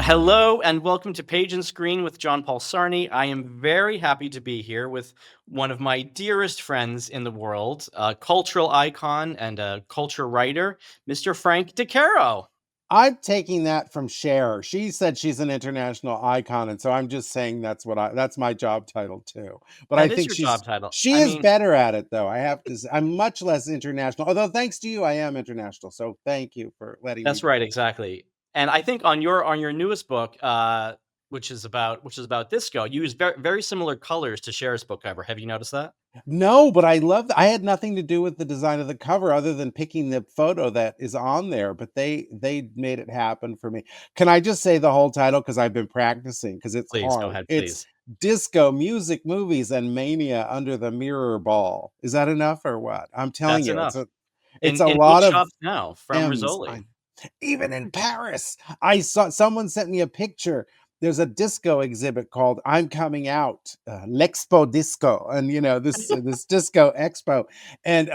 Hello and welcome to Page and Screen with John-Paul Sarnni. I am very happy to be here with one of my dearest friends in the world, a cultural icon and a culture writer, Mr. Frank DeCaro. I'm taking that from Cher. She said she's an international icon, and so I'm just saying that's my job title too. But I That is think your job title. she I is mean, better at it though. I have to say, I'm much less international. Although thanks to you, I am international. So thank you for letting me that's be. right, exactly. And I think on your newest book, which is about disco, you use very similar colors to Cher's book cover. Have you noticed that? No, but I love I had nothing to do with the design of the cover other than picking the photo that is on there, but they made it happen for me. Can I just say the whole title because I've been practicing because it's Please go hard. ahead, It's please. Disco Music Movies and Mania Under the Mirror Ball. Is that enough or what? I'm telling That's you, enough. it's In a in lot of bookshops now from M's. Rizzoli. Even in Paris, I saw someone sent me a picture. There's a disco exhibit called "I'm Coming Out," L'Expo Disco, and this disco expo, and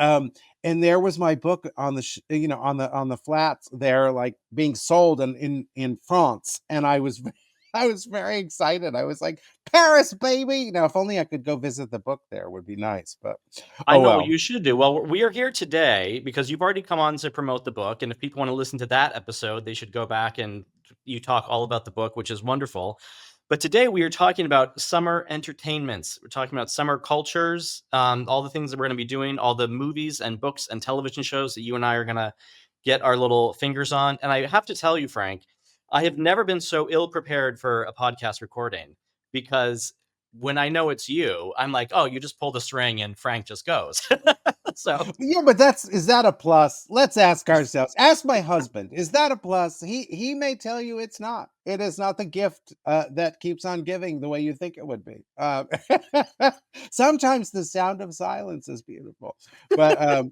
and there was my book on the on the flats there, like being sold and in France, and I was I was very excited. I was like, Paris, baby! Now, if only I could go visit the book there, would be nice. But I oh know what well. you should do. Well, we are here today because you've already come on to promote the book, and if people want to listen to that episode, they should go back and you talk all about the book, which is wonderful. But today we are talking about summer entertainments. We're talking about summer cultures, all the things that we're going to be doing, all the movies and books and television shows that you and I are going to get our little fingers on. And I have to tell you, Frank, I have never been so ill prepared for a podcast recording because when I know it's you, I'm like, oh, you just pull the string and Frank just goes. So Yeah, but is that a plus? Let's ask ourselves. Ask my husband. Is that a plus? He may tell you it's not. It is not the gift that keeps on giving the way you think it would be. Sometimes the sound of silence is beautiful, but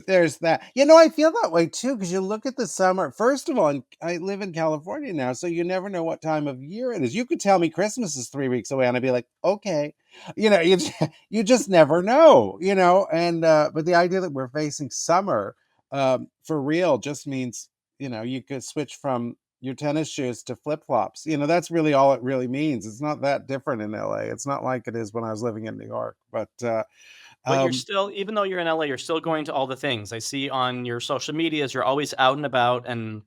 there's that. I feel that way too because you look at the summer. First of all, and I live in California now, so you never know what time of year it is. You could tell me Christmas is 3 weeks away, and I'd be like, okay, you just never know, And but the idea that we're facing summer for real just means you could switch from your tennis shoes to flip flops. That's really all it really means. It's not that different in LA. It's not like it is when I was living in New York, but. but you're Um, still, even though you're in LA, you're still going to all the things. I see on your social medias, you're always out and about and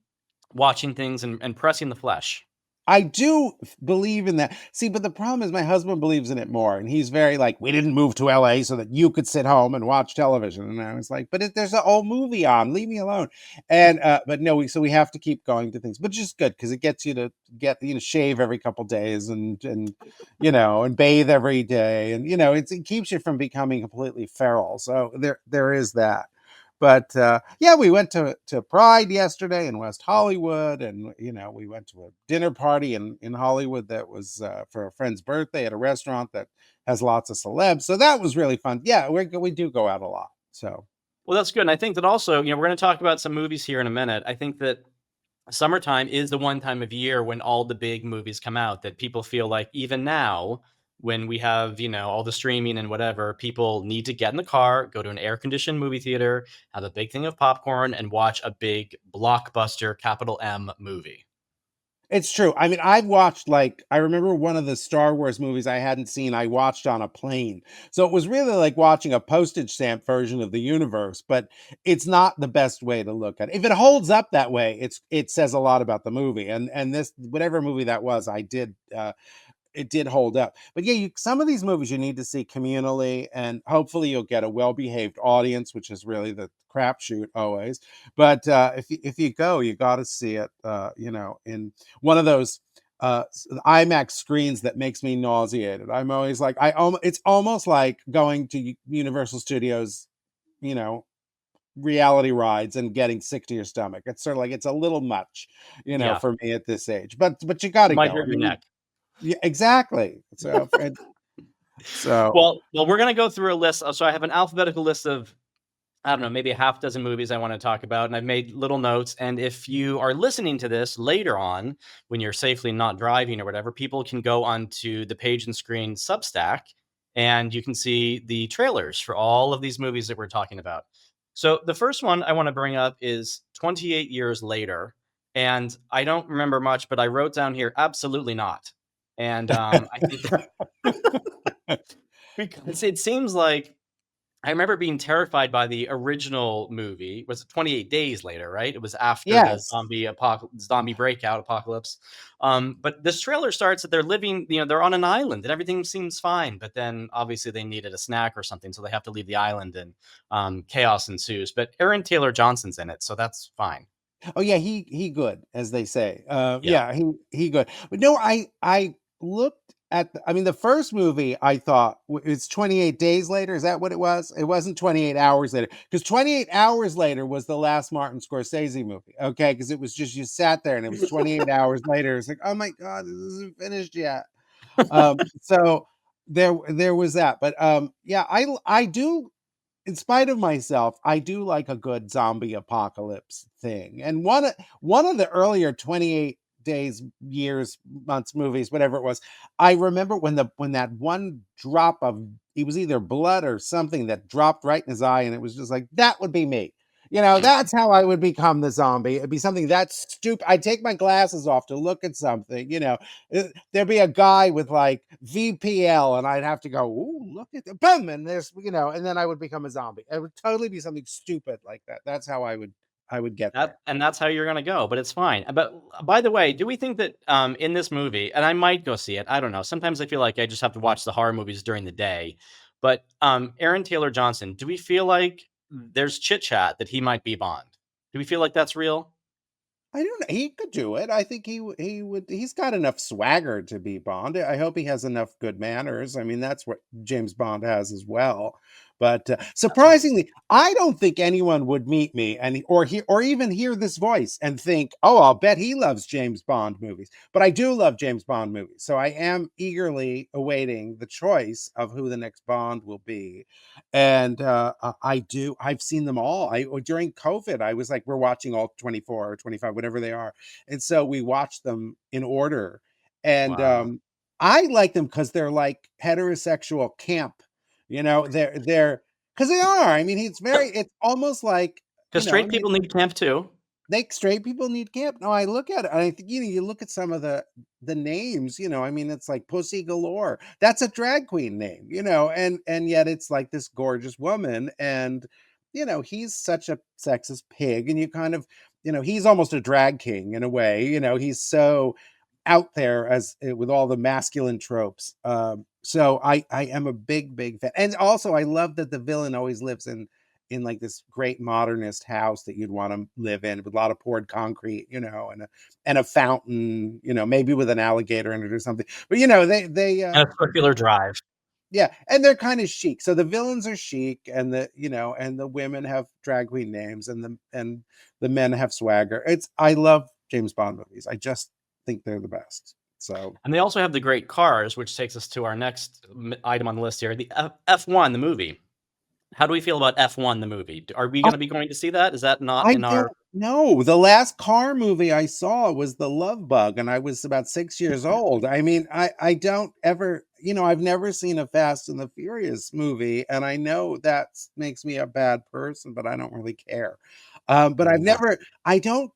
watching things and pressing the flesh. I do believe in that. See, but the problem is my husband believes in it more, and he's very like, we didn't move to LA so that you could sit home and watch television. And I was like, but there's an old movie on, leave me alone. And but no, so we have to keep going to things, but just good because it gets you to shave every couple days and and bathe every day, and it keeps you from becoming completely feral. So there is that. But yeah, we went to Pride yesterday in West Hollywood, and we went to a dinner party in Hollywood that was for a friend's birthday at a restaurant that has lots of celebs. So that was really fun. Yeah, we do go out a lot. So Well, that's good. And I think that also, we're going to talk about some movies here in a minute. I think that summertime is the one time of year when all the big movies come out that people feel like even now when we have, all the streaming and whatever, people need to get in the car, go to an air conditioned movie theater, have a big thing of popcorn and watch a big blockbuster capital M movie. it's true. I mean, I've watched I remember one of the Star Wars movies I hadn't seen, I watched on a plane. So it was really like watching a postage stamp version of the universe, but it's not the best way to look at it. If it holds up that way, it says a lot about the movie. And this whatever movie that was, I did it did hold up. But yeah, some of these movies you need to see communally, and hopefully you'll get a well-behaved audience, which is really the crapshoot always. But if you go, you got to see it. In one of those IMAX screens that makes me nauseated. I'm always like, it's almost like going to Universal Studios, you know, reality rides and getting sick to your stomach. It's sort of like it's a little much, Yeah, for me at this age. But you got you to might go. I hurt your mean, neck. yeah, exactly. So Well, we're going to go through a list. So I have an alphabetical list of, I don't know, maybe a half dozen movies I want to talk about. And I've made little notes. And if you are listening to this later on, when you're safely not driving or whatever, people can go onto the Page and Screen Substack and you can see the trailers for all of these movies that we're talking about. So the first one I want to bring up is 28 Years Later. And I don't remember much, but I wrote down here, absolutely not. And I think because it seems like I remember being terrified by the original movie. Was it 28 Days Later, right? It was after the Yes. zombie breakout apocalypse. But this trailer starts that they're living, they're on an island and everything seems fine. But then obviously they needed a snack or something, so they have to leave the island and chaos ensues. But Aaron Taylor Johnson's in it, so that's fine. Oh yeah, he good, as they say. Yeah. Yeah, he good. But no, I looked at I mean the first movie I thought it's 28 days later. Is that what it was? It wasn't 28 hours later, because 28 hours later was the last Martin Scorsese movie. Okay, because it was just you sat there and it was 28 hours later. It's like, oh my god, this isn't finished yet. So there was that. But yeah, I do, in spite of myself, I do like a good zombie apocalypse thing. And one of the earlier 28 days, years, months movies, whatever it was, I remember when that one drop of, it was either blood or something that dropped right in his eye, and it was just like, that would be me. That's how I would become the zombie. It'd be something that stupid. I'd take my glasses off to look at something. There'd be a guy with like VPL, and I'd have to go, ooh, look at the boom, and and then I would become a zombie. It would totally be something stupid like that. That's how I would get there. That's how you're gonna go, but it's fine. But by the way, do we think that in this movie, and I might go see it, I don't know. Sometimes I feel like I just have to watch the horror movies during the day. But Aaron Taylor Johnson, do we feel like there's chit chat that he might be Bond? Do we feel like that's real? I don't know. He could do it. I think he would. He's got enough swagger to be Bond. I hope he has enough good manners. I mean, that's what James Bond has as well. But surprisingly, I don't think anyone would meet me or even hear this voice and think, "Oh, I'll bet he loves James Bond movies." But I do love James Bond movies, so I am eagerly awaiting the choice of who the next Bond will be. And I do. I've seen them all. During COVID, I was like, we're watching all 24 or 25, whatever they are, and so we watched them in order. And Wow. I like them because they're like heterosexual camp. They're because they are. I mean, it's almost like Because I straight mean, people need camp too. straight people need camp. No, I look at it, and I think you look at some of the names. I mean, it's like Pussy Galore. That's a drag queen name, and yet it's like this gorgeous woman, and he's such a sexist pig, and you kind of, he's almost a drag king in a way. He's so out there with all the masculine tropes. So I am a big fan, and also I love that the villain always lives in like this great modernist house that you'd want to live in with a lot of poured concrete, and a fountain, maybe with an alligator in it or something. But they And a circular drive. yeah, and they're kind of chic. So the villains are chic, and the women have drag queen names, and the men have swagger. I love James Bond movies. I just think they're the best. So And they also have the great cars, which takes us to our next item on the list here, the F1, the movie. How do we feel about F1, the movie? Are we going to be going to see that? Is that not I in our? don't know. The last car movie I saw was The Love Bug, and I was about 6 years old. I mean, I don't ever, I've never seen a Fast and the Furious movie, and I know that makes me a bad person, but I don't really care. But I've Yeah. never I don't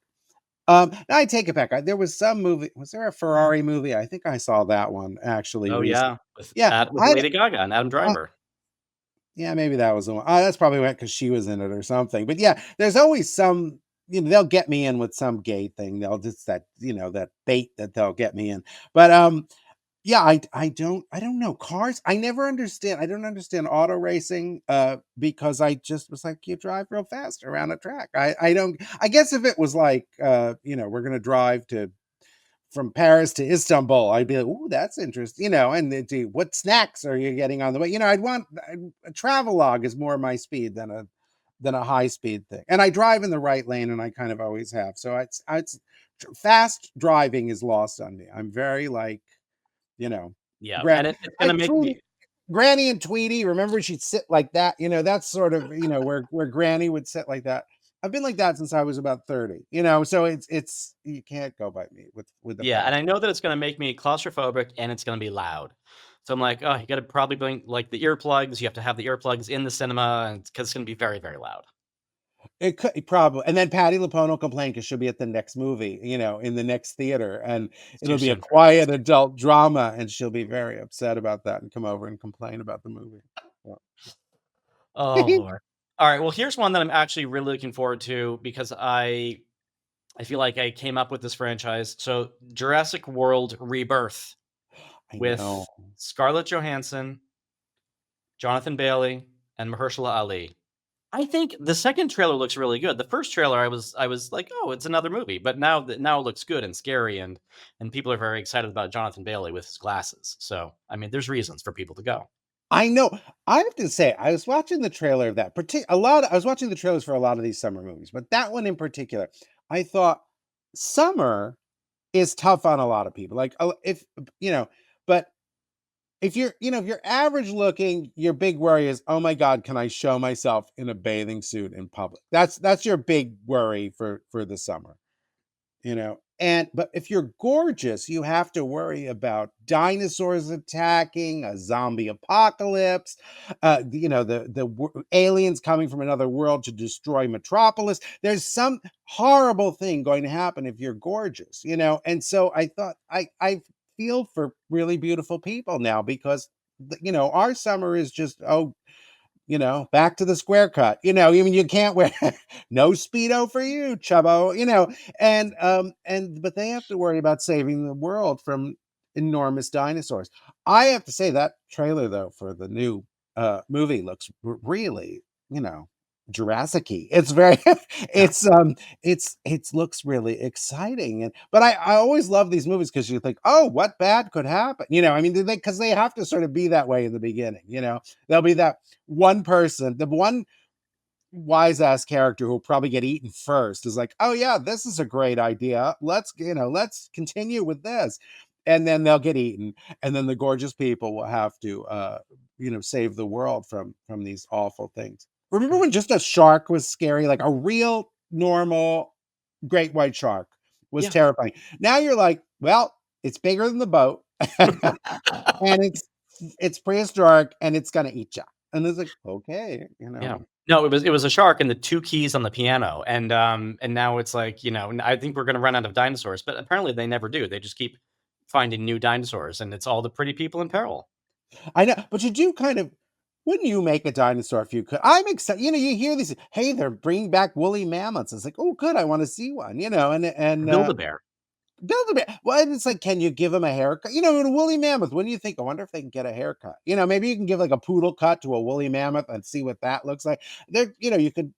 I take it back. There was some movie. Was there a Ferrari movie? I think I saw that one actually Oh, recently. yeah, with Yeah, with Lady Gaga and Adam uh, Driver. yeah, maybe that was the one. That's probably because she was in it or something. But yeah, there's always some, they'll get me in with some gay thing. They'll just that bait that they'll get me in. But yeah, I don't know. Cars, I never understand. I don't understand auto racing because I just was like, you drive real fast around a track. I don't I guess if it was like we're gonna drive to from Paris to Istanbul, I'd be like, "Ooh, that's interesting," and what snacks are you getting on the way? A travel log is more my speed than a high speed thing, and I drive in the right lane, and I kind of always have. So it's fast driving is lost on me. I'm very like, you know, Yeah, gra- and it's I gonna make truly me. Granny and Tweety, remember she'd sit like that? That's sort of, where Granny would sit like that. I've been like that since I was about 30, so it's you can't go by me with the Yeah, and fast. I know that it's gonna make me claustrophobic and it's gonna be loud. So I'm like, "Oh, you gotta probably bring, like, the earplugs." You have to have the earplugs in the cinema and 'cause it's gonna be very, very loud. It could probably, and then Patty LuPone will complain because she'll be at the next movie, in the next theater, and It's too it'll be a soon for her quiet taste. adult drama, and she'll be very upset about that and come over and complain about the movie. Oh Lord. All right. Well, here's one that I'm actually really looking forward to because I feel like I came up with this franchise. So Jurassic World Rebirth I with know. Scarlett Johansson, Jonathan Bailey, and Mahershala Ali. I think the second trailer looks really good. The first trailer, I was like, oh, it's another movie, but now it looks good and scary, and people are very excited about Jonathan Bailey with his glasses. So I mean, there's reasons for people to go. I know. I have to say, I was watching the trailer of that a lot. I was watching the trailers for a lot of these summer movies, but that one in particular, I thought summer is tough on a lot of people. Like, if you know, but if you're average looking, your big worry is, oh my God, can I show myself in a bathing suit in public? That's your big worry for the summer. But if you're gorgeous, you have to worry about dinosaurs attacking, a zombie apocalypse, aliens coming from another world to destroy Metropolis. There's some horrible thing going to happen if you're gorgeous, and so I thought I feel for really beautiful people now, because our summer is just, back to the square cut. I mean, you can't wear no Speedo for you, chubbo, and but they have to worry about saving the world from enormous dinosaurs. I have to say that trailer though for the new movie looks really, Jurassic-y. It's very Yeah, it's looks really exciting. But I always love these movies because you think, oh, what bad could happen? I mean, because they have to sort of be that way in the beginning. There'll be that one person, the one wise ass character who'll probably get eaten first is like, oh yeah, this is a great idea. Let's continue with this. And then they'll get eaten. And then the gorgeous people will have to save the world from these awful things. Remember when just a shark was scary, like a real normal great white shark was yeah. terrifying. Now you're like, well, it's bigger than the boat, and it's prehistoric, and it's gonna eat you. And it's like, okay, Yeah. No, it was a shark and the 2 keys on the piano, and now it's like, I think we're gonna run out of dinosaurs, but apparently they never do. They just keep finding new dinosaurs, and it's all the pretty people in peril. I know, but you do kind of. Wouldn't you make a dinosaur if you could? I'm excited. You hear these. Hey, they're bringing back woolly mammoths. It's like, oh, good. I want to see one. Build-A-Bear. Build a bit. Well, and it's like, can you give him a haircut? In a woolly mammoth, what do you think? I wonder if they can get a haircut. Maybe you can give like a poodle cut to a woolly mammoth and see what that looks like. You could,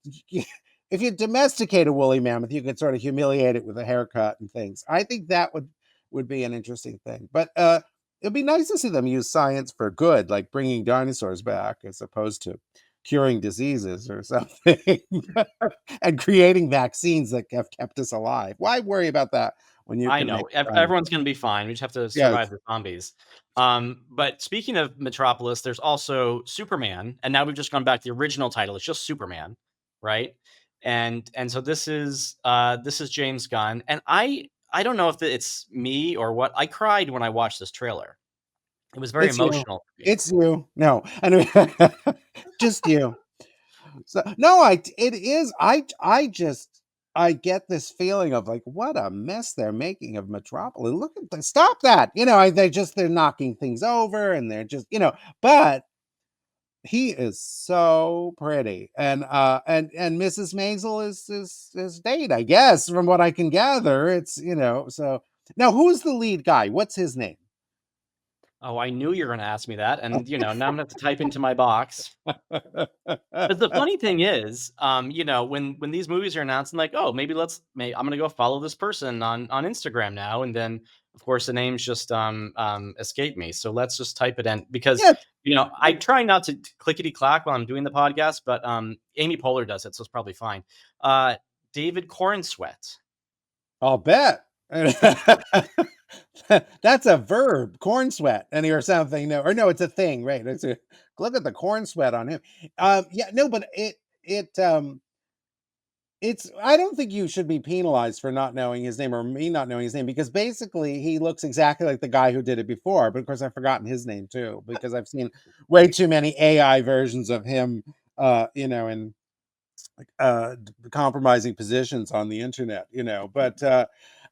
if you domesticate a woolly mammoth, you could sort of humiliate it with a haircut and things. I think that would be an interesting thing. But it'd be nice to see them use science for good, like bringing dinosaurs back as opposed to curing diseases or something, and creating vaccines that have kept us alive. Why worry about that when you I can make know. dinosaurs? Everyone's gonna be fine. We just have to Yes. survive the zombies. But speaking of Metropolis, there's also Superman, and now we've just gone back to the original title. It's just Superman, right? And so this is James Gunn, and I don't know if it's me or what. I cried when I watched this trailer. It was very It's you. emotional for me. It's you. No, anyway, just you. So no, it is. I get this feeling of like, what a mess they're making of Metropolis. Look at stop that. They're knocking things over, and they're just, but he is so pretty. And Mrs. Maisel is his date, I guess, from what I can gather. It's, so now who's the lead guy? What's his name? Oh, I knew you were gonna ask me that, and now I'm gonna have to type into my box. But the funny thing is, when these movies are announced, I'm like, oh, I'm gonna go follow this person on Instagram now, and then of course the names just escape me. So let's just type it in because Yeah, I try not to clickety clack while I'm doing the podcast, but Amy Poehler does it, so it's probably fine. David Cornsweet. I'll bet. That's a verb, corn sweat, and or something. No, or no, it's a thing, right? Look at the corn sweat on him. Yeah, no, but it's. I don't think you should be penalized for not knowing his name or me not knowing his name, because basically he looks exactly like the guy who did it before. But of course, I've forgotten his name too, because I've seen way too many AI versions of him. compromising positions on the internet, but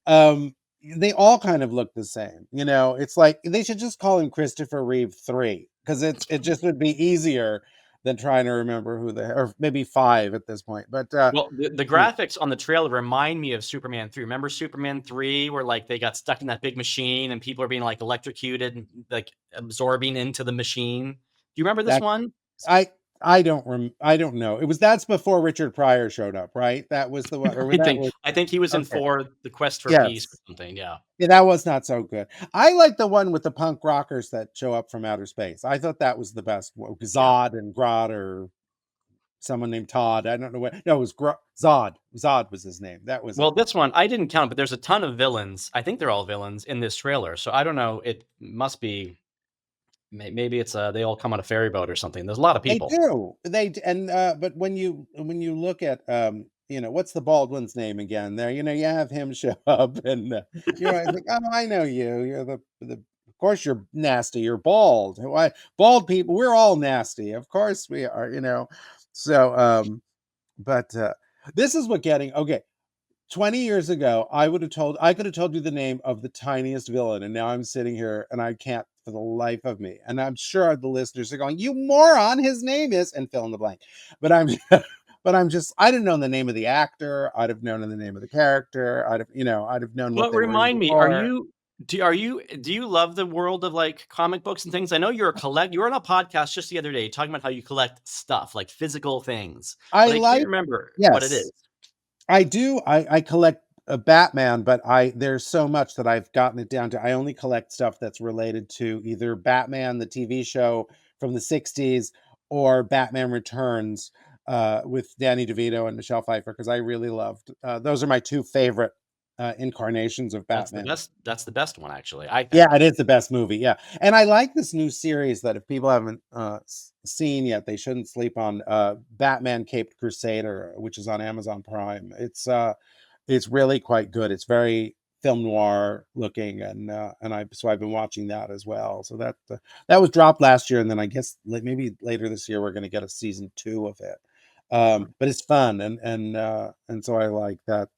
um they all kind of look the same. It's like they should just call him Christopher Reeve 3, because it just would be easier than trying to remember who the, or maybe 5 at this point. But Well, the graphics on the trailer remind me of Superman 3. Remember Superman 3 where like they got stuck in that big machine and people are being like electrocuted and like absorbing into the machine? Do you remember this that one? I I don't know. That's before Richard Pryor showed up, right? That was the one, or I that think was I think he was in okay. for the Quest for Peace or Yes. something. Yeah. Yeah, that was not so good. I like the one with the punk rockers that show up from outer space. I thought that was the best one. Yeah. Zod and Grodd, or someone named Todd. I don't know what. No, it was Zod. Zod was his name. That was Well, it. this one I didn't count, but there's a ton of villains. I think they're all villains in this trailer. So I don't know. It must be maybe it's they all come on a ferry boat or something. There's a lot of They people. do. And but when you look at what's the Baldwin's name again? There, you have him show up, and I think, oh, I know you. You're the. Of course, you're nasty. You're bald. Why, bald people? We're all nasty. Of course, we are. So but this is what getting okay. 20 years ago, I could have told you the name of the tiniest villain, and now I'm sitting here and I can't for the life of me. And I'm sure the listeners are going, "You moron, his name is," and fill in the blank. But I'm but I'm just, I didn't know the name of the actor, I'd have known the name of the character, I'd have known what Well, they were in remind me, are before. you do you love the world of like comic books and things? I know you were on a podcast just the other day talking about how you collect stuff, like physical things, I but I can't like remember what it Yes. is. I do. I collect a Batman, but there's so much that I've gotten it down to. I only collect stuff that's related to either Batman, the TV show from the '60s, or Batman Returns with Danny DeVito and Michelle Pfeiffer, because I really loved. Those are my two favorite incarnations of Batman. That's the best one actually, I Yeah, think. it is the best movie. Yeah, and I like this new series that if people haven't seen yet, they shouldn't sleep on. Batman Caped Crusader, which is on Amazon Prime. It's really quite good. It's very film noir looking, and I've been watching that as well. So that was dropped last year, and then I guess maybe later this year we're going to get a season 2 of it. But it's fun, and so I like that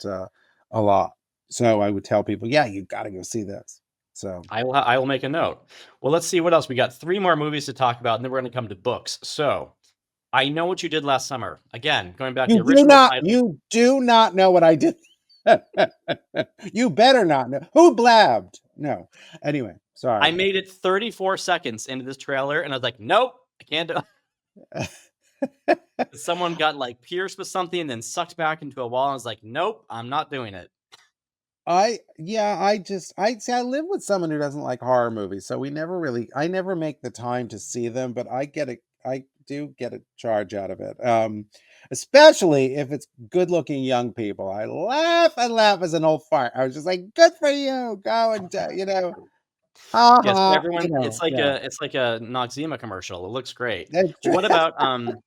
a lot. So I would tell people, yeah, you got to go see this. So I will make a note. Well, let's see what else. We got 3 more movies to talk about, and then we're gonna come to books. So, I Know What You Did Last Summer. Again, going back to the original title. you do not know what I did. You better not know. Who blabbed? No. Anyway, I sorry. made it 34 seconds into this trailer, and I was like, "Nope, I can't do." Someone got like pierced with something and then sucked back into a wall. And I was like, "Nope, I'm not doing it." I live with someone who doesn't like horror movies, so I never make the time to see them, but I do get a charge out of it. Especially if it's good-looking young people. I laugh and laugh as an old fart. I was just like, "Good for you. Go and ha Yes, ha," everyone. It's like yeah. a Noxzema commercial. It looks great. That's Well, true.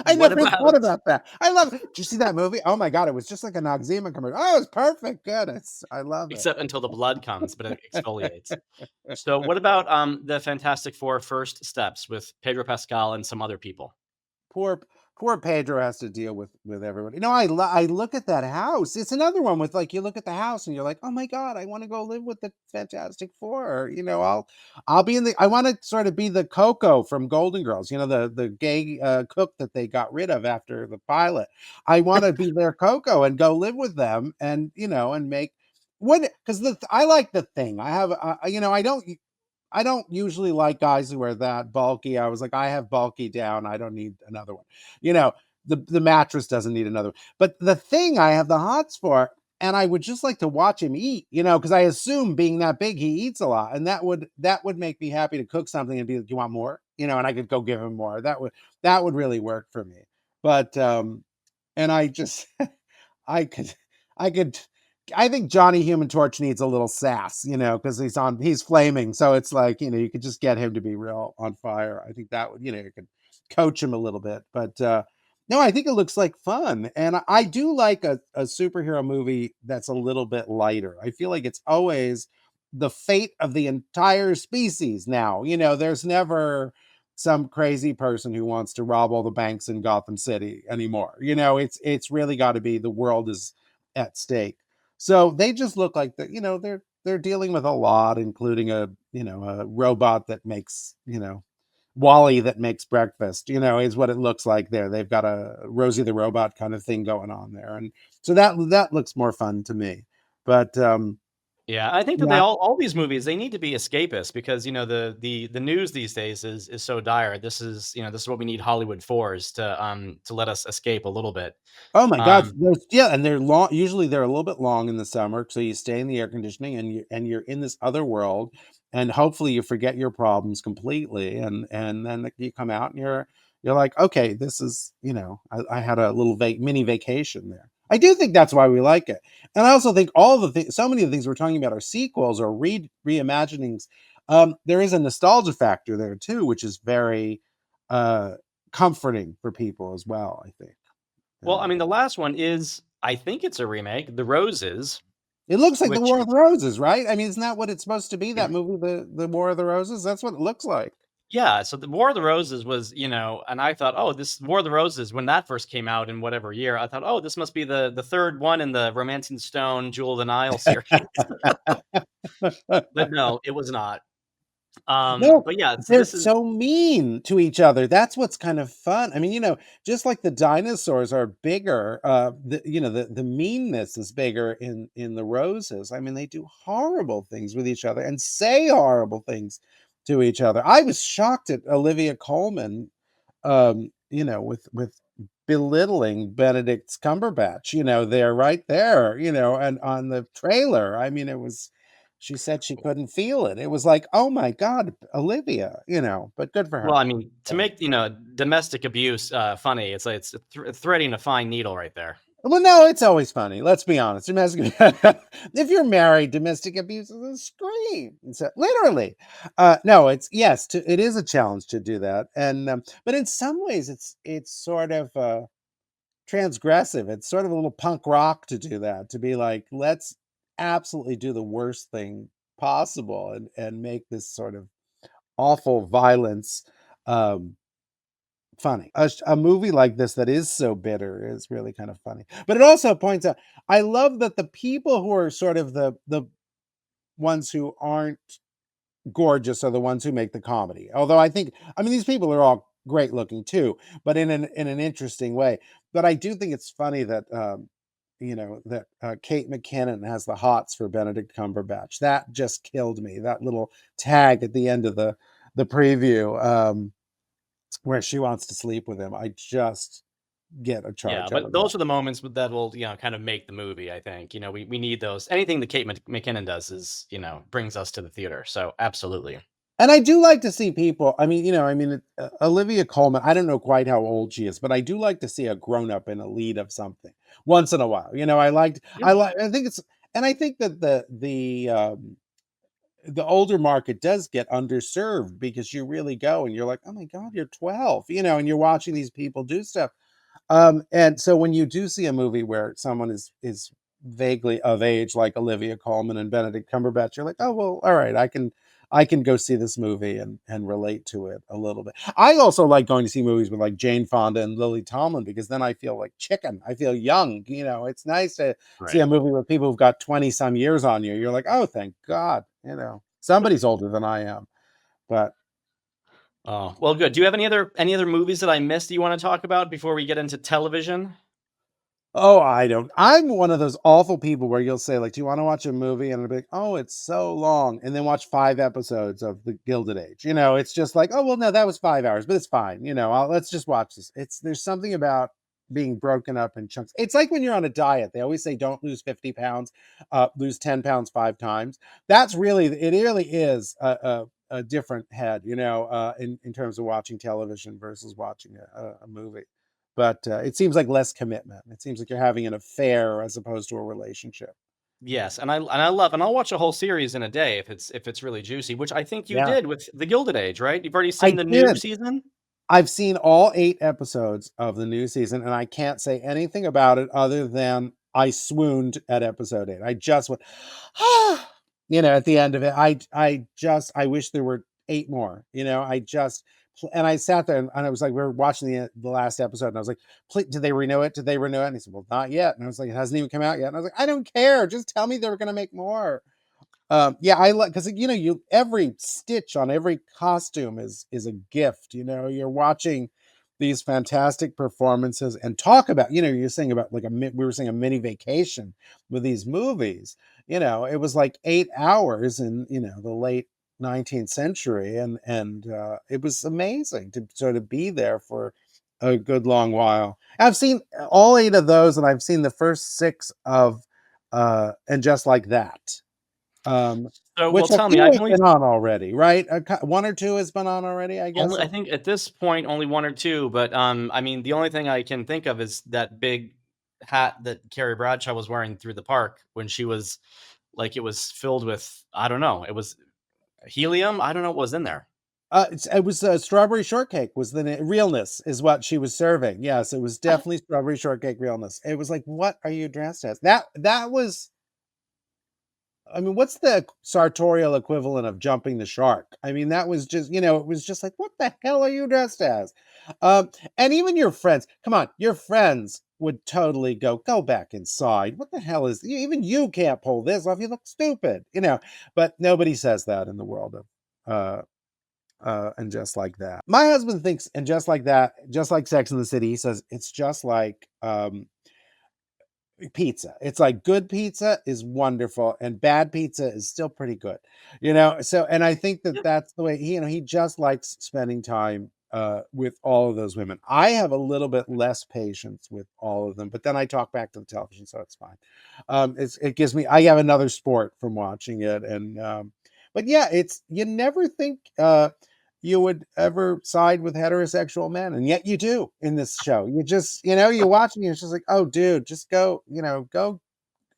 I what never thought about about that. I love it. Did you see that movie? Oh my god, it was just like a Noxzema commercial. Oh, it was perfect. Goodness. I love it. except until the blood comes, but it exfoliates. So, what about the Fantastic Four First Steps with Pedro Pascal and some other people? Poor poor Pedro has to deal with everybody. I look at that house. It's another one with, like, you look at the house and you're like, "Oh my god, I want to go live with the Fantastic Four." I'll be in the I want to sort of be the Coco from Golden Girls, the gay cook that they got rid of after the pilot. I want to be their Coco and go live with them, and make when because the I like the thing. I have I don't usually like guys who are that bulky. I was like, I have bulky down. I don't need another one. You know, the mattress doesn't need another one. But the thing I have the hots for, and I would just like to watch him eat, because I assume being that big, he eats a lot. And that would make me happy to cook something and be like, "You want more?" And I could go give him more. That would really work for me. But and I just I could I could I think Johnny Human Torch needs a little sass, because he's flaming. So it's like, you could just get him to be real on fire. I think that would, you could coach him a little bit. But no, I think it looks like fun. And I do like a superhero movie that's a little bit lighter. I feel like it's always the fate of the entire species now. There's never some crazy person who wants to rob all the banks in Gotham City anymore. You know, it's really got to be the world is at stake. So they just look like they're dealing with a lot, including a robot that makes Wally that makes breakfast, is what it looks like there. They've got a Rosie the robot kind of thing going on there. And so that looks more fun to me. But Yeah, I think that they yeah. all these movies, they need to be escapist because, the news these days is so dire. This is what we need Hollywood for, is to let us escape a little bit. Oh my god, Um, yeah, and they're long. Usually they're a little bit long in the summer, so you stay in the air conditioning and you're in this other world, and hopefully you forget your problems completely, and then you come out and you're like, okay, this is I had a little mini vacation there. I do think that's why we like it, and I also think all the things, so many of the things we're talking about are sequels or reimaginings. There is a nostalgia factor there too, which is very uh comforting for people as well, I think. well, I And mean, the last one is, I think it's a remake, The Roses, it looks like the which War of the Roses, right? I mean, isn't that what it's supposed to be? That movie, the War of the Roses. That's what it looks like. yeah, so the War of the Roses was, and I thought, "Oh, this War of the Roses," when that first came out in whatever year, I thought, "Oh, this must be the 3rd one in the Romancing Stone, Jewel of the Nile series." But no, it was not. No, But yeah, so they're this is so mean to each other. That's what's kind of fun. I mean, just like the dinosaurs are bigger, the meanness is bigger in the roses. I mean, they do horrible things with each other and say horrible things to each other. I was shocked at Olivia Colman, with belittling Benedict Cumberbatch, they're right there, and on the trailer. I mean, she said she couldn't feel it. It was like, oh my God, Olivia, but good for well, her. I mean, to make, domestic abuse, funny, it's like it's threading a fine needle right there. Well, no, it's always funny. Let's be honest. Domestic, if you're married, domestic abuse is a scream. Literally, no. It is a challenge to do that, and but in some ways, it's sort of transgressive. It's sort of a little punk rock to do that. To be like, let's absolutely do the worst thing possible and make this sort of awful violence um funny. A movie like this that is so bitter is really kind of funny. But it also points out, I love that the people who are sort of the ones who aren't gorgeous are the ones who make the comedy. Although I mean these people are all great looking too, but in an interesting way. But I do think it's funny that that Kate McKinnon has the hots for Benedict Cumberbatch. That just killed me. That little tag at the end of the preview, where she wants to sleep with him. I just get a Yeah, charge out but of that. those are the moments that will, kind of make the movie, I think. We need those. Anything that Kate McKinnon does is, brings us to the theater. So absolutely. And I do like to see people. I mean, Olivia Colman. I don't know quite how old she is, but I do like to see a grown up in a lead of something once in a while. Yeah. I think it's, and I think that the older market does get underserved because you really go and you're like, oh my God, you're 12, and you're watching these people do stuff. And so when you do see a movie where someone is vaguely of age, like Olivia Colman and Benedict Cumberbatch, you're like, oh well, all right, I can go see this movie and relate to it a little bit. I also like going to see movies with like Jane Fonda and Lily Tomlin because then I feel like chicken. I feel young. It's nice to see Right. a movie with people who've got 20 some years on you. You're like, oh, thank God, somebody's older than I am. But Oh, well, good. Do you have any other movies that I missed that you want to talk about before we get into television? oh, I don't. I'm one of those awful people where you'll say, like, "Do you want to watch a movie?" And I'll be like, "Oh, it's so long," and then watch 5 episodes of The Gilded Age. It's just like, "Oh, well, no, that was 5 hours, but it's fine." Let's just watch this. There's something about being broken up in chunks. It's like when you're on a diet. They always say, "Don't lose 50 pounds, lose 10 pounds 5 times." It really is a different head, in terms of watching television versus watching a movie. But it seems like less commitment. It seems like you're having an affair as opposed to a relationship. Yes, and I'll watch a whole series in a day if it's really juicy, which I think you Yeah, did with The Gilded Age, right? You've already I seen the new did. season? I've seen all 8 episodes of the new season, and I can't say anything about it other than I swooned at episode 8. I just went, ah, at the end of it. I wish there were 8 more. I just and I sat there and I was like, we were watching the last episode, and I was like, please, did they renew it? Did they renew it? And he said, well, not yet. And I was like, it hasn't even come out yet. And I was like, I don't care. Just tell me they were going to make more. Yeah, I like, because you every stitch on every costume is a gift. You're watching these fantastic performances and talk about, you're saying about like we were saying a mini vacation with these movies. It was like 8 hours in the late 19th century, and it was amazing to sort of be there for a good long while. I've seen all 8 of those, and I've seen the first 6 of And Just Like That, So, well, which a tell me, few I've have only been on already, right? One or two has been on already, I guess. only I think at this point only 1 or 2, but, I mean, the only thing I can think of is that big hat that Carrie Bradshaw was wearing through the park when she was like, it was filled with, I don't know, it was helium? I don't know what was in there. It was strawberry shortcake was the realness is what she was serving. Yes, it was definitely strawberry shortcake realness. It was like, what are you dressed as? That was, I mean, what's the sartorial equivalent of jumping the shark? I mean, that was just, it was just like, what the hell are you dressed as? And even your friends, come on, your friends would totally go back inside. What the hell is, even you can't pull this off. You look stupid, but nobody says that in the world of, and Just Like That. My husband thinks, and Just Like That, just like Sex in the City, he says it's just like, pizza. It's like good pizza is wonderful and bad pizza is still pretty good. So, and I think that that's the way he just likes spending time with all of those women. I have a little bit less patience with all of them, but then I talk back to the television, so it's fine. It gives me, I have another sport from watching it. And but yeah, it's, you never think you would ever side with heterosexual men, and yet you do in this show. You just, you watch and you're just like, oh dude, just go, go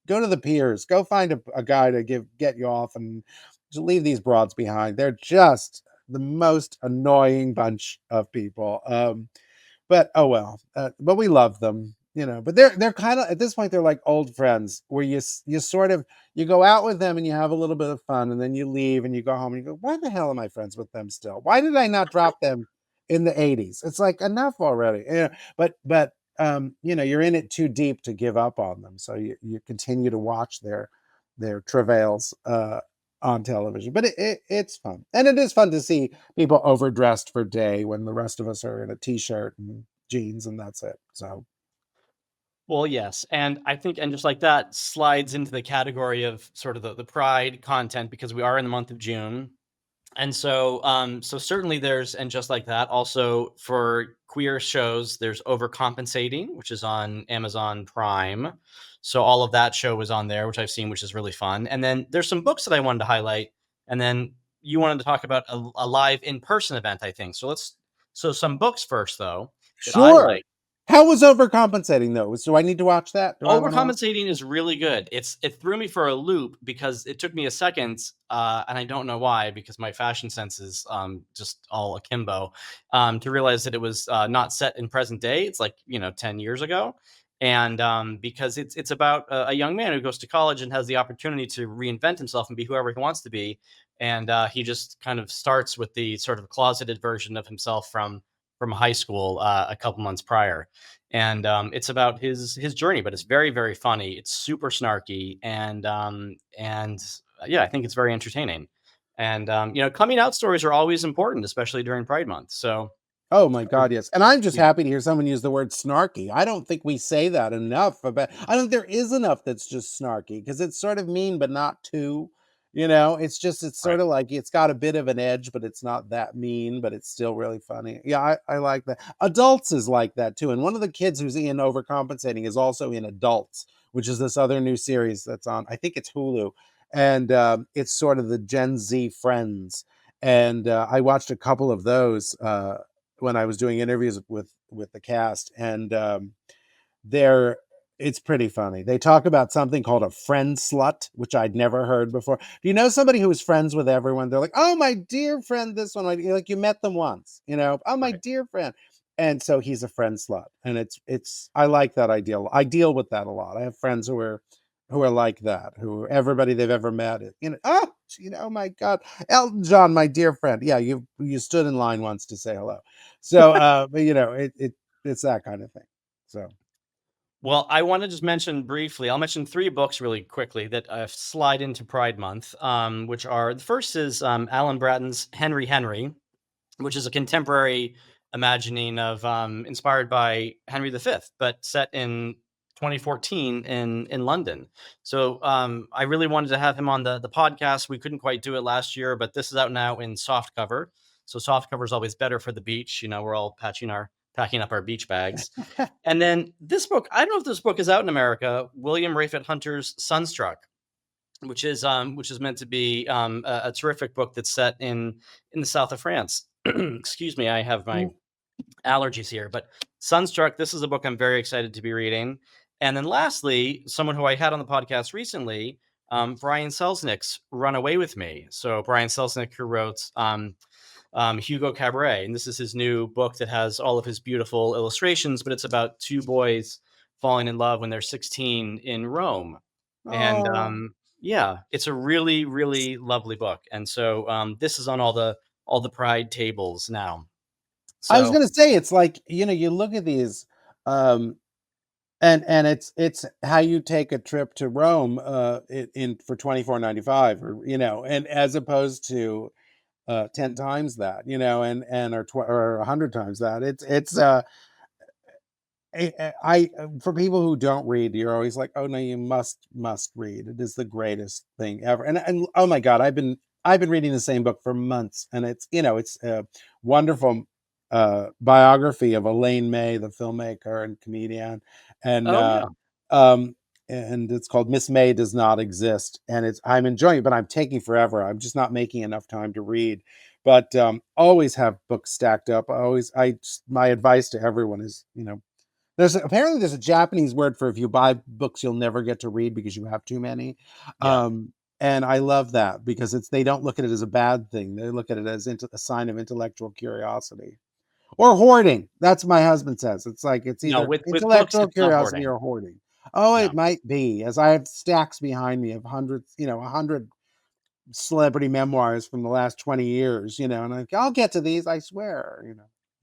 to the piers, go find a guy to get you off, and just leave these broads behind. They're just the most annoying bunch of people. But oh well. But we love them, But they're kind of, at this point, they're like old friends, where you sort of, you go out with them and you have a little bit of fun, and then you leave and you go home and you go, why the hell am I friends with them still? Why did I not drop them in the 80s? It's like, enough already. But you're in it too deep to give up on them, so you continue to watch their travails on television. But it's fun, and it is fun to see people overdressed for day when the rest of us are in a t-shirt and jeans, and that's it. So Well, yes, and I think, and just like that slides into the category of sort of the pride content because we are in the month of June. And so, so certainly there's, and just like that, also for queer shows, there's Overcompensating, which is on Amazon Prime. So all of that show is on there, which I've seen, which is really fun. And then there's some books that I wanted to highlight. And then you wanted to talk about a live in-person event, I think. So some books first, though, that I sure. like. How was Overcompensating though? Do I need to watch that? Do I want to watch? Overcompensating is really good. It threw me for a loop because it took me a second, and I don't know why, because my fashion sense is just all akimbo, to realize that it was not set in present day. It's like 10 years ago, and because it's about a young man who goes to college and has the opportunity to reinvent himself and be whoever he wants to be, and he just kind of starts with the sort of closeted version of himself from high school a couple months prior, and it's about his journey, but it's very, very funny. It's super snarky, and yeah, I think it's very entertaining. And coming out stories are always important, especially during Pride Month. So Oh my God, yes. And I'm just yeah, happy to hear someone use the word snarky. I don't think we say that enough about, I don't think there is enough that's just snarky, because it's sort of mean, but not too, it's just, it's right. sort of like, it's got a bit of an edge, but it's not that mean, but it's still really funny. Yeah, I like that. Adults is like that too. And one of the kids who's in Overcompensating is also in Adults, which is this other new series that's on, I think it's Hulu. And it's sort of the Gen Z friends. And I watched a couple of those when I was doing interviews with the cast, and they're it's pretty funny. They talk about something called a friend slut, which I'd never heard before. Do you know somebody who was friends with everyone? They're like, "Oh, my dear friend, this one." Like you met them once, "Oh, my Right. dear friend," and so he's a friend slut, and it's I like that ideal. I deal with that a lot. I have friends who are who are like that, who everybody they've ever met, oh, oh my God, Elton John, my dear friend. Yeah, you stood in line once to say hello. So, but it's that kind of thing. So, Well, I want to just mention briefly, I'll mention three books really quickly that slide into Pride Month, which are the first is Alan Bratton's Henry Henry, which is a contemporary imagining of inspired by Henry V, but set in 2014 in London. So I really wanted to have him on the podcast. We couldn't quite do it last year, but this is out now in soft cover. So soft cover is always better for the beach. We're all packing up our beach bags. And then this book, I don't know if this book is out in America. William Rayford Hunter's Sunstruck, which is meant to be a terrific book that's set in the south of France. Excuse me, I have my allergies here, but Sunstruck. This is a book I'm very excited to be reading. And then lastly, someone who I had on the podcast recently, Brian Selznick's Run Away with Me. So Brian Selznick, who wrote Hugo Cabaret, and this is his new book that has all of his beautiful illustrations, but it's about two boys falling in love when they're 16 in Rome. And oh, yeah, it's a really, really lovely book. And so this is on all the Pride tables now. I was So gonna say it's like you look at these, um, and it's how you take a trip to Rome, in for 24.95, or and as opposed to 10 times that, and or 100 times that. It's for people who don't read, you're always like, oh no, you must read. It is the greatest thing ever. And oh my God, I've been reading the same book for months, and it's a wonderful biography of Elaine May, the filmmaker and comedian, and oh yeah. um and it's called Miss May Does Not Exist, and I'm enjoying it, but I'm taking forever. I'm just not making enough time to read. But always have books stacked up. My advice to everyone is, there's a Japanese word for if you buy books you'll never get to read because you have too many. Yeah. And I love that because they don't look at it as a bad thing. They look at it as a sign of intellectual curiosity or hoarding. That's my husband says. It's like it's No, either with books, intellectual it's not curiosity hoarding. or hoarding. Oh, No. it might be, as I have stacks behind me of hundreds, 100 celebrity memoirs from the last 20 years, and I'll get to these, I swear.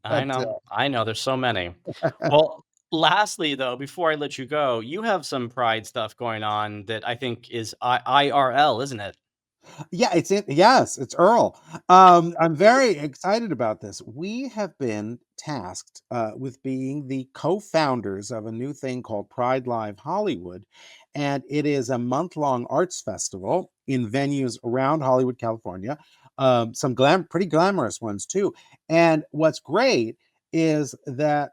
I But know. I know. There's so many. Well, lastly, though, before I let you go, you have some Pride stuff going on that I think is IRL, isn't it? yeah, yes, it's Earl. I'm very excited about this. We have been tasked with being the co-founders of a new thing called Pride Live Hollywood, and it is a month-long arts festival in venues around Hollywood, California. Some pretty glamorous ones too. And what's great is that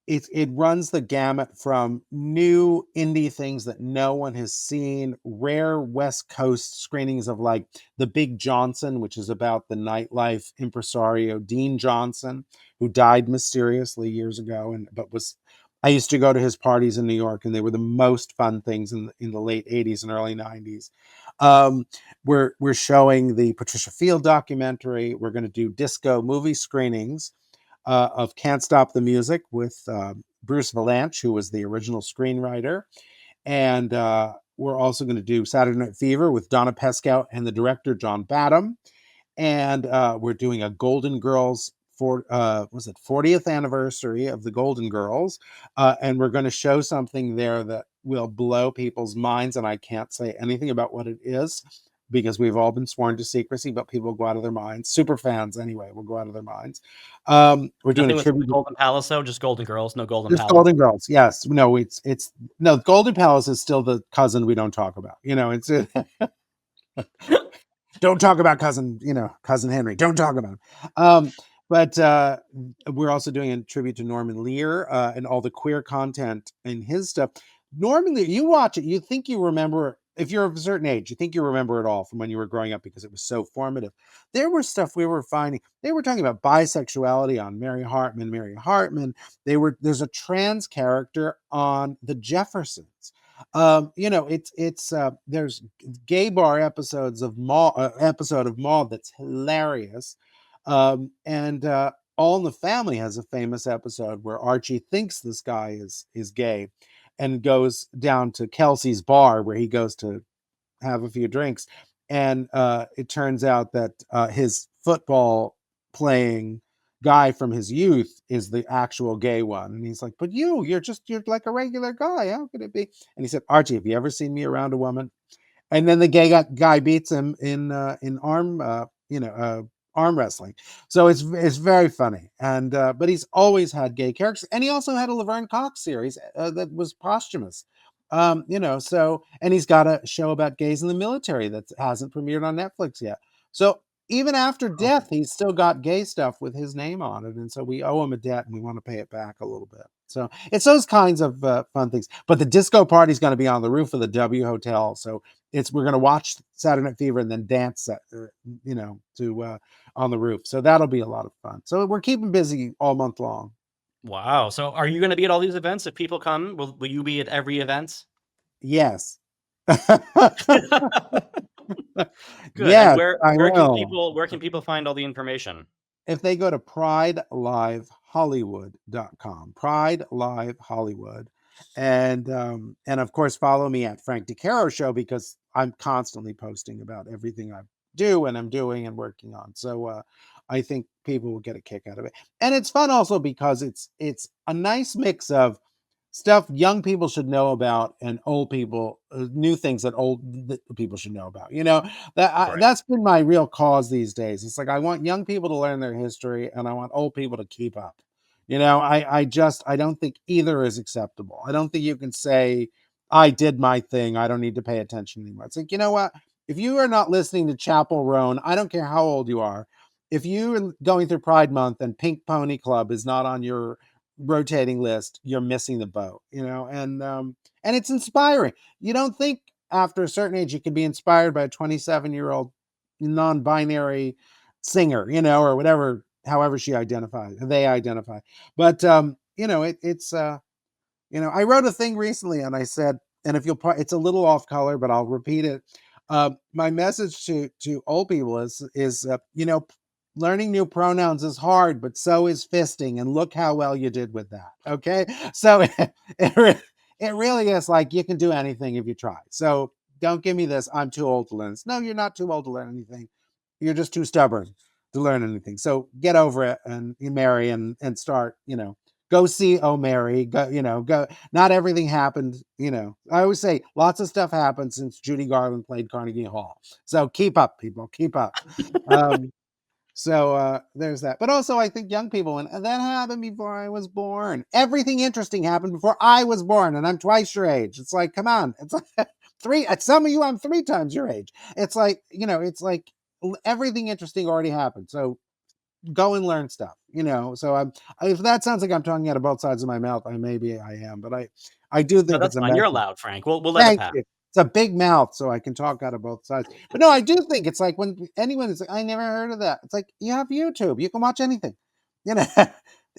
it runs the gamut from new indie things that no one has seen, rare West Coast screenings of like The Big Johnson, which is about the nightlife impresario Dean Johnson, who died mysteriously years ago, and but was I used to go to his parties in New York, and they were the most fun things in the late '80s and early '90s. Um, we're showing the Patricia Field documentary. We're going to do disco movie screenings of Can't Stop the Music with Bruce Valanche, who was the original screenwriter. And we're also going to do Saturday Night Fever with Donna Pescow and the director, John Badham. And we're doing a Golden Girls was it 40th anniversary of the Golden Girls, and we're going to show something there that will blow people's minds, and I can't say anything about what it is because we've all been sworn to secrecy, but people will go out of their minds. Super fans anyway will go out of their minds. We're doing a Nothing with tribute the to Golden Palace, though. Just Golden Girls, no Golden just Palace. Golden Girls. Yes, no, it's no, Golden Palace is still the cousin we don't talk about. It's don't talk about cousin Henry. Don't talk about him. But we're also doing a tribute to Norman Lear and all the queer content in his stuff. Norman Lear, you watch it, you think you remember. If you're of a certain age, you think you remember it all from when you were growing up because it was so formative. There was stuff we were finding. They were talking about bisexuality on Mary Hartman. Mary Hartman. There's a trans character on The Jeffersons. There's gay bar episode of Maud that's hilarious. And All in the Family has a famous episode where Archie thinks this guy is gay, and goes down to Kelsey's bar where he goes to have a few drinks, and it turns out that his football playing guy from his youth is the actual gay one, and he's like, "But you're like a regular guy. How could it be?" And he said, "Archie, have you ever seen me around a woman?" And then the guy beats him in arm wrestling. So it's very funny, and but he's always had gay characters, and he also had a Laverne Cox series that was posthumous. So, and he's got a show about gays in the military that hasn't premiered on Netflix yet. So even after Oh, death, he's still got gay stuff with his name on it, and so we owe him a debt, and we want to pay it back a little bit. So it's those kinds of fun things. But the disco party is going to be on the roof of the W Hotel, so we're going to watch Saturday Night Fever and then dance, to on the roof. So that'll be a lot of fun. So we're keeping busy all month long. wow. So are you going to be at all these events? If people come, will you be at every event? Yes. Good. And Yes, I will. where can people find all the information? If they go to pridelivehollywood.com, Pride Live Hollywood, and of course follow me at Frank DeCaro Show, because I'm constantly posting about everything I do and I'm doing and working on. So I think people will get a kick out of it, and it's fun also because it's a nice mix of stuff young people should know about and old people new things that people should know about. Right. That's been my real cause these days. It's like I want young people to learn their history, and I want old people to keep up. I don't think either is acceptable. I don't think you can say I did my thing, I don't need to pay attention anymore. It's like, you know what, if you are not listening to Chapel Roan, I don't care how old you are, if you're going through Pride Month and Pink Pony Club is not on your rotating list, you're missing the boat, and it's inspiring. You don't think after a certain age you can be inspired by a 27-year-old non-binary singer, or whatever, however they identify. But I wrote a thing recently and I said, and if it's a little off color, but I'll repeat it. My message to old people is learning new pronouns is hard, but so is fisting, and look how well you did with that. Okay, so it really is like you can do anything if you try. So don't give me this, I'm too old to learn this. No, you're not too old to learn anything. You're just too stubborn to learn anything. So get over it and you marry and start, go see Oh Mary, go. Not everything happened, I always say lots of stuff happened since Judy Garland played Carnegie Hall. So keep up, people, keep up. So there's that. But also I think young people, and that happened before I was born. Everything interesting happened before I was born, and I'm twice your age. It's like, come on. It's like some of you, I'm 3 times your age. It's like, it's like everything interesting already happened. So go and learn stuff, So if that sounds like I'm talking out of both sides of my mouth, maybe I am, but I do No, think that's it's a fine. You're message. allowed, Frank. We'll let it Thank pass. you. It's a big mouth, so I can talk out of both sides. But no, I do think it's like when anyone is like, I never heard of that. It's like, you have YouTube. You can watch anything. You know,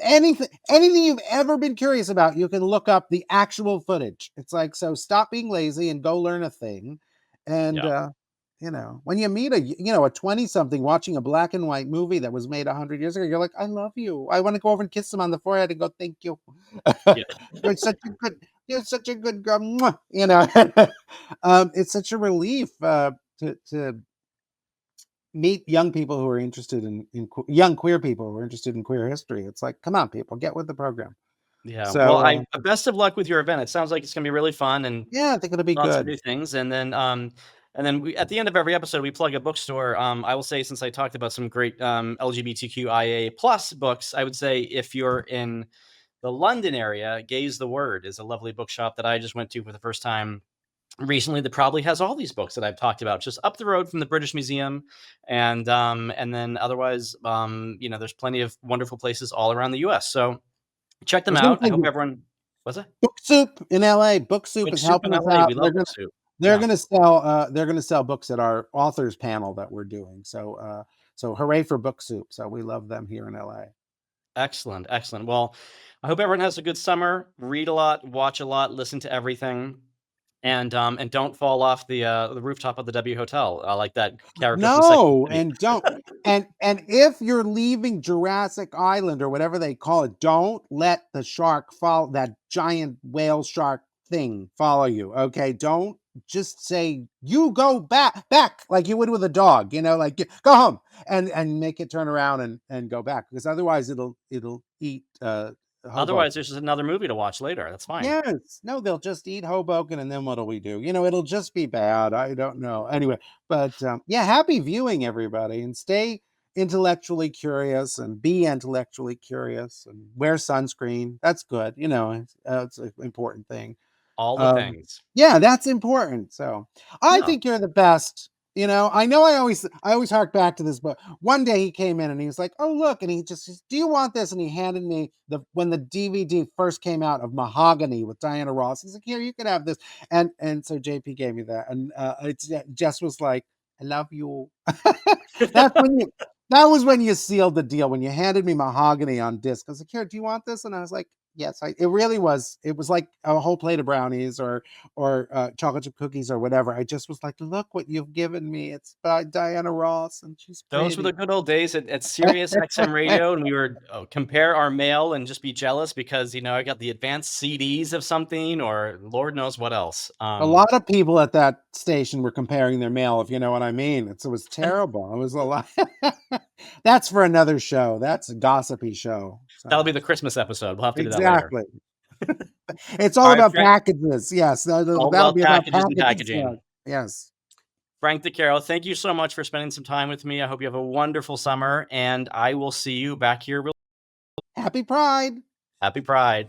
anything you've ever been curious about, you can look up the actual footage. It's like, so stop being lazy and go learn a thing. And Yeah. when you meet a 20-something watching a black and white movie that was made 100 years ago, you're like, I love you. I want to go over and kiss them on the forehead and go, thank you. Yeah. You're such a good girl. Mwah. It's such a relief to meet young people who are interested young queer people who are interested in queer history. It's like, come on, people, get with the program. Yeah. Well, So best of luck with your event. It sounds like it's going to be really fun and yeah, I think it'll be lots of good. new things. And then we, at the end of every episode, we plug a bookstore. I will say, since I talked about some great LGBTQIA plus books, I would say if you're in the London area, Gaze the Word is a lovely bookshop that I just went to for the first time recently, that probably has all these books that I've talked about, just up the road from the British Museum. And then otherwise, there's plenty of wonderful places all around the US. So check I them was going out. to I say hope everyone was it Book Soup in LA. Book Soup Book is Soup in helping us LA. out. We love Book Soup. They're Yeah. going to sell books at our authors panel that we're doing. So hooray for Book Soup. So we love them here in LA. Excellent. Excellent. Well, I hope everyone has a good summer. Read a lot, watch a lot, listen to everything. And don't fall off the rooftop of the W Hotel, like that character from Sex and No, the City. and don't and if you're leaving Jurassic Island or whatever they call it, don't let the shark fall, that giant whale shark thing follow you. Okay, don't just say you go back like you would with a dog. Like go home and make it turn around and go back, because otherwise it'll eat Otherwise, Hoboken. there's just another movie to watch later. That's fine. Yes. No, they'll just eat Hoboken, and then what'll we do? It'll just be bad. I don't know. Anyway, but yeah, happy viewing, everybody, and stay intellectually curious and be intellectually curious and wear sunscreen. That's good. It's an important thing. All the Um, things. yeah, that's important. So I Yeah. think you're the best. I know I always hark back to this, but one day he came in and he was like, "Oh, look," and he just says, "Do you want this?" And he handed me when the DVD first came out of Mahogany with Diana Ross. He's like, "Here, you can have this." And so JP gave me that, and Jess was like, "I love you." That's when you. That was when you sealed the deal, when you handed me Mahogany on disc. I was like, "Here, do you want this?" And I was like, yes. It really was. It was like a whole plate of brownies or chocolate chip cookies or whatever. I just was like, look what you've given me. It's by Diana Ross, and she's Those were the pretty. good old days at Sirius XM radio, and we would compare our mail and just be jealous because, I got the advanced CDs of something or Lord knows what else. A lot of people at that station were comparing their mail, if you know what I mean. It was terrible. It was a lot. That's for another show. That's a gossipy show. That'll So be the Christmas episode. We'll have to do that later. exactly. It's all All right, about Frank. packages. Yes, All that'll about be about packages and packages. packaging. Yes. Frank DeCaro, thank you so much for spending some time with me. I hope you have a wonderful summer, and I will see you back here. Happy Pride. Happy Pride.